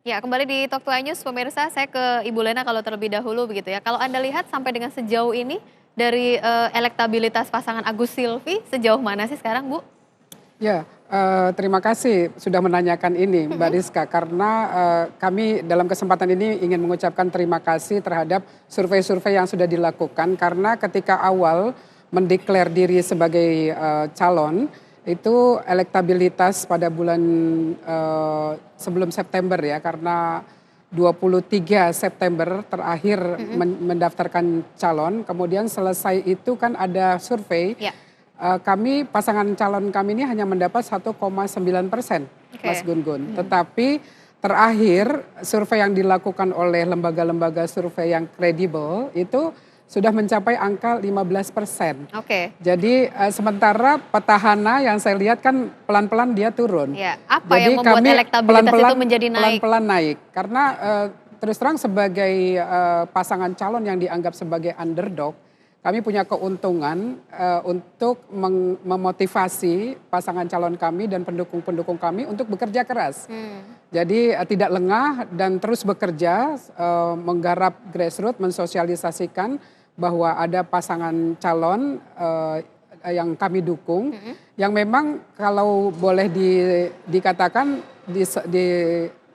Ya, kembali di Talk to iNews pemirsa, saya ke Ibu Lena kalau terlebih dahulu begitu ya. Kalau Anda lihat sampai dengan sejauh ini dari, elektabilitas pasangan Agus Silvi sejauh mana sih sekarang, Bu? Ya, terima kasih sudah menanyakan ini Mbak Mhm. Rizka, karena kami dalam kesempatan ini ingin mengucapkan terima kasih terhadap survei-survei yang sudah dilakukan, karena ketika awal mendeklar diri sebagai calon, itu elektabilitas pada bulan sebelum September ya, karena 23 September terakhir Mhm. mendaftarkan calon, kemudian selesai itu kan ada survei. Ya, Kami pasangan calon kami ini hanya mendapat 1,9%, Mas oke. Gun-Gun. Mhm. Tetapi terakhir survei yang dilakukan oleh lembaga-lembaga survei yang kredibel itu sudah mencapai angka 15%. Oke. Jadi sementara petahana yang saya lihat kan pelan-pelan dia turun. Ya, apa yang Jadi membuat kami elektabilitas itu pelan-pelan menjadi naik? pelan-pelan naik karena terus terang sebagai pasangan calon yang dianggap sebagai underdog, kami punya keuntungan untuk memotivasi pasangan calon kami dan pendukung-pendukung kami untuk bekerja keras. Mmm, Jadi tidak lengah dan terus bekerja menggarap grassroots, mensosialisasikan bahwa ada pasangan calon yang kami dukung, mhm. yang memang kalau boleh dikatakan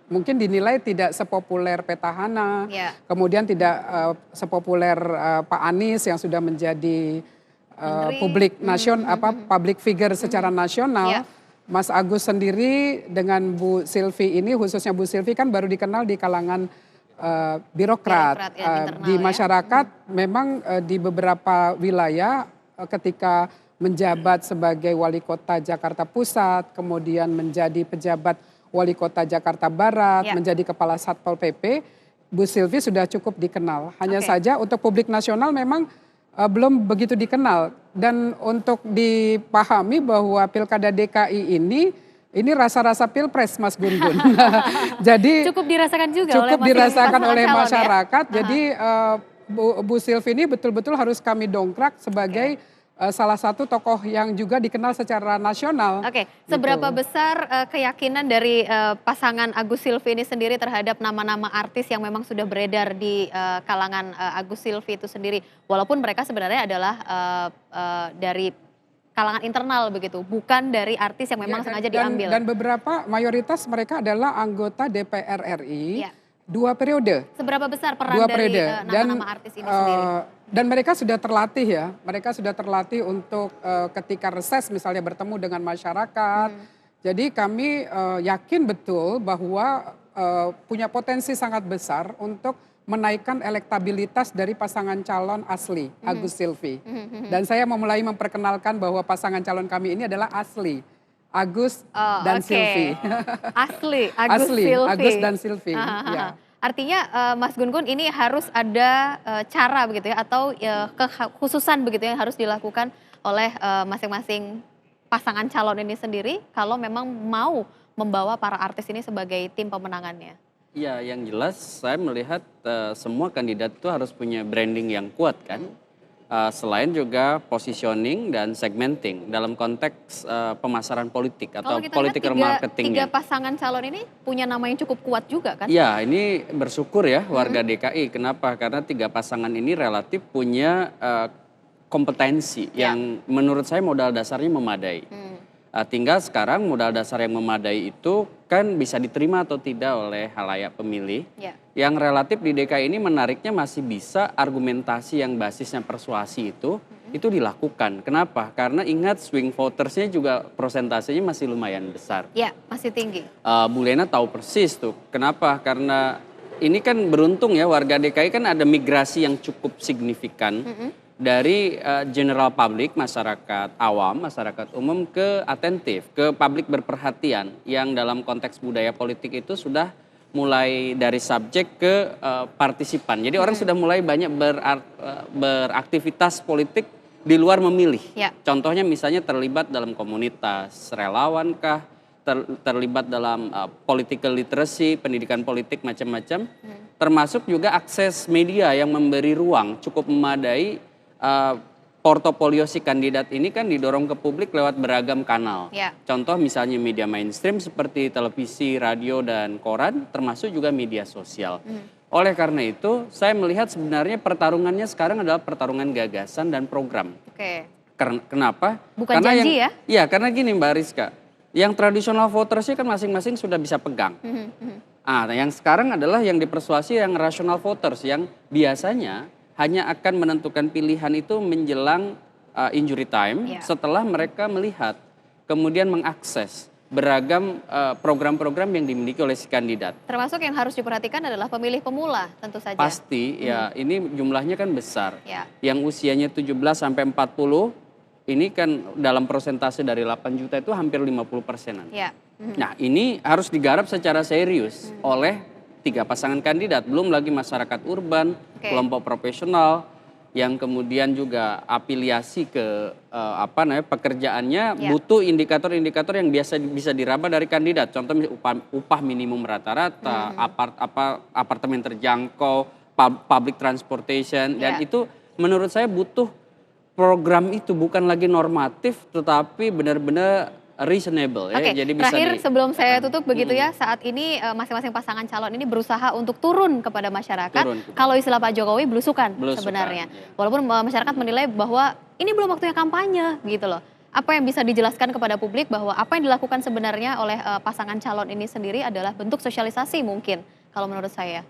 mungkin dinilai tidak sepopuler petahana, Ya, kemudian tidak sepopuler Pak Anies yang sudah menjadi menteri. Mhm mhm mhm. public figure secara Mhm. Ya, nasional. Mas Agus sendiri dengan Bu Silvi ini, khususnya Bu Silvi kan baru dikenal di kalangan birokrat. birokrat ya, Di internal ya. Mhm. masyarakat memang di beberapa wilayah ketika menjabat sebagai wali kota Jakarta Pusat, kemudian menjadi pejabat wali kota Jakarta Barat, Ya, menjadi kepala Satpol PP, Bu Silvi sudah cukup dikenal. Hanya oke. saja untuk publik nasional memang belum begitu dikenal, dan untuk dipahami bahwa Pilkada DKI ini rasa-rasa pilpres, Mas Gun-Gun. Jadi Cukup dirasakan juga oleh cukup masing dirasakan pasangan oleh calon ya? masyarakat. Aha, Jadi Bu Silvi ini betul-betul harus kami dongkrak oke. sebagai salah satu tokoh yang juga dikenal secara nasional, Oke, seberapa gitu. besar, keyakinan dari, pasangan Agus Silvi ini sendiri terhadap nama-nama artis yang memang sudah beredar di, kalangan, Agus Silvi itu sendiri? Walaupun mereka sebenarnya adalah, dari kalangan internal begitu, bukan dari artis yang Ya, memang dan sengaja dan diambil. dan beberapa mayoritas mereka adalah anggota DPR RI Iya, 2 periode. seberapa besar peran 2 dari, periode nama-nama artis ini sendiri? dan mereka sudah terlatih ya, mereka sudah terlatih untuk ketika reses misalnya bertemu dengan masyarakat. Mhm, Jadi kami yakin betul bahwa punya potensi sangat besar untuk menaikkan elektabilitas dari pasangan calon asli, mhm, Agus Silvi. mhm mhm. Dan saya memulai memperkenalkan bahwa pasangan calon kami ini adalah asli, Agus Oh, dan oke. Silvi. Asli, Agus Asli, Agus Silvi. dan Silvi, Aha aha. ya. Artinya, Mas Gun-Gun ini harus ada, cara begitu ya atau, kekhususan begitu yang harus dilakukan oleh, masing-masing pasangan calon ini sendiri kalau memang mau membawa para artis ini sebagai tim pemenangannya? Iya, yang jelas saya melihat semua kandidat itu harus punya branding yang kuat kan. Mhm. Selain juga positioning dan segmenting dalam konteks pemasaran politik Kalau atau kita lihat political tiga marketingnya. pasangan calon ini punya nama yang cukup kuat juga kan? Iya, ini bersyukur ya Mhm. warga DKI. Kenapa? Karena tiga pasangan ini relatif punya kompetensi Ya. yang menurut saya modal dasarnya memadai. Mmm, Tinggal sekarang modal dasar yang memadai itu kan bisa diterima atau tidak oleh halayak pemilih. ya. Yang relatif di DKI ini menariknya masih bisa argumentasi yang basisnya persuasi Mhm. itu dilakukan. Kenapa? Karena ingat swing votersnya juga prosentasenya masih lumayan besar. Ya, masih tinggi. Bu Lena tahu persis tuh. Kenapa? Karena ini kan beruntung ya warga DKI kan ada migrasi yang cukup signifikan Mhm. dari general public, masyarakat awam, masyarakat umum ke atentif, ke publik berperhatian yang dalam konteks budaya politik itu sudah mulai dari subjek ke partisipan. Jadi orang Mhm. sudah mulai banyak beraktivitas politik di luar memilih. Ya. Contohnya misalnya terlibat dalam komunitas relawankah, terlibat dalam political literacy, pendidikan politik macam-macam, Mhm. termasuk juga akses media yang memberi ruang cukup memadai portofolio si kandidat ini kan didorong ke publik lewat beragam kanal. Ya. Contoh misalnya media mainstream seperti televisi, radio, dan koran, termasuk juga media sosial. Oleh karena itu, saya melihat sebenarnya pertarungannya sekarang adalah pertarungan gagasan dan program. Oke. Kenapa? Bukan karena janji ya? Iya, karena gini Mbak Rizka, yang tradisional votersnya kan masing-masing sudah bisa pegang. Yang sekarang adalah yang dipersuasi yang rational voters, yang biasanya hanya akan menentukan pilihan itu menjelang injury time setelah mereka melihat, kemudian mengakses beragam program-program yang dimiliki oleh si kandidat. Termasuk yang harus diperhatikan adalah pemilih pemula tentu saja. Pasti ya, ini jumlahnya kan besar. Ya. Yang usianya 17 sampai 40 ini kan dalam persentase dari 8 juta itu hampir 50%-an. Ya. Nah, ini harus digarap secara serius oleh 3 pasangan kandidat, belum lagi masyarakat urban, kelompok profesional yang kemudian juga afiliasi ke pekerjaannya butuh indikator-indikator yang bisa diraba dari kandidat. Contoh upah minimum rata-rata, apartemen terjangkau, public transportation, dan itu menurut saya butuh program itu bukan lagi normatif tetapi benar-benar reasonable ya. Jadi bisa terakhir sebelum saya tutup begitu ya, saat ini masing-masing pasangan calon ini berusaha untuk turun kepada masyarakat. Kalau istilah Pak Jokowi belusukan sebenarnya. Walaupun masyarakat menilai bahwa ini belum waktunya kampanye gitu loh. Apa yang bisa dijelaskan kepada publik bahwa apa yang dilakukan sebenarnya oleh pasangan calon ini sendiri adalah bentuk sosialisasi mungkin kalau menurut saya.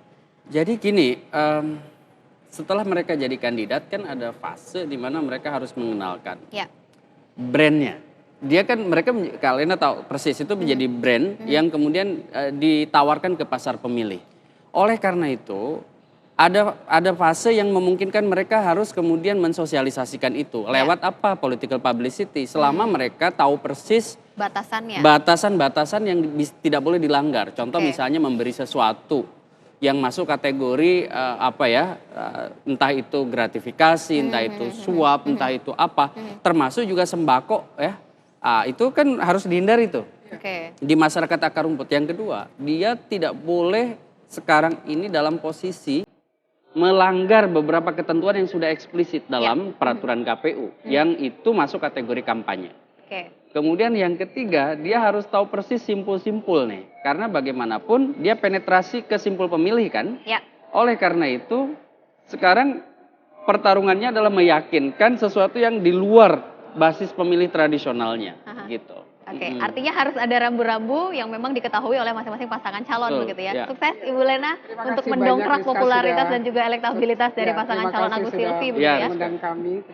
Jadi gini, setelah mereka jadi kandidat kan ada fase di mana mereka harus mengenalkan brandnya. Kalian tahu persis itu menjadi brand yang kemudian ditawarkan ke pasar pemilih. Oleh karena itu ada fase yang memungkinkan mereka harus kemudian mensosialisasikan itu lewat political publicity selama mereka tahu persis batasan-batasan yang tidak boleh dilanggar. Contoh misalnya memberi sesuatu yang masuk kategori entah itu gratifikasi, entah itu suap, entah itu apa, termasuk juga sembako ya. Itu kan harus dihindari itu di masyarakat akar rumput. Yang kedua, dia tidak boleh sekarang ini dalam posisi melanggar beberapa ketentuan yang sudah eksplisit dalam peraturan KPU yang itu masuk kategori kampanye. Kemudian yang ketiga, dia harus tahu persis simpul-simpul nih, karena bagaimanapun dia penetrasi ke simpul pemilih kan. Oleh karena itu sekarang pertarungannya adalah meyakinkan sesuatu yang di luar basis pemilih tradisionalnya gitu. Artinya harus ada rambu-rambu yang memang diketahui oleh masing-masing pasangan calon begitu ya. Sukses Ibu Lena untuk mendongkrak popularitas dan juga elektabilitas dari pasangan calon Agus Silvi begitu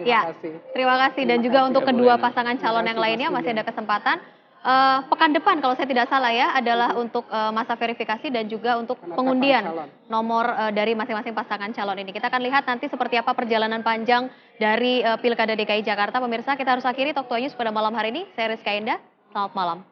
ya. Terima kasih dan juga untuk kedua pasangan calon yang lainnya masih ada kesempatan. Pekan depan kalau saya tidak salah ya adalah untuk masa verifikasi dan juga untuk pengundian nomor dari masing-masing pasangan calon ini. Kita akan lihat nanti seperti apa perjalanan panjang dari Pilkada DKI Jakarta. Pemirsa, kita harus akhiri Talk to News pada malam hari ini. Saya Rizka Indah, selamat malam.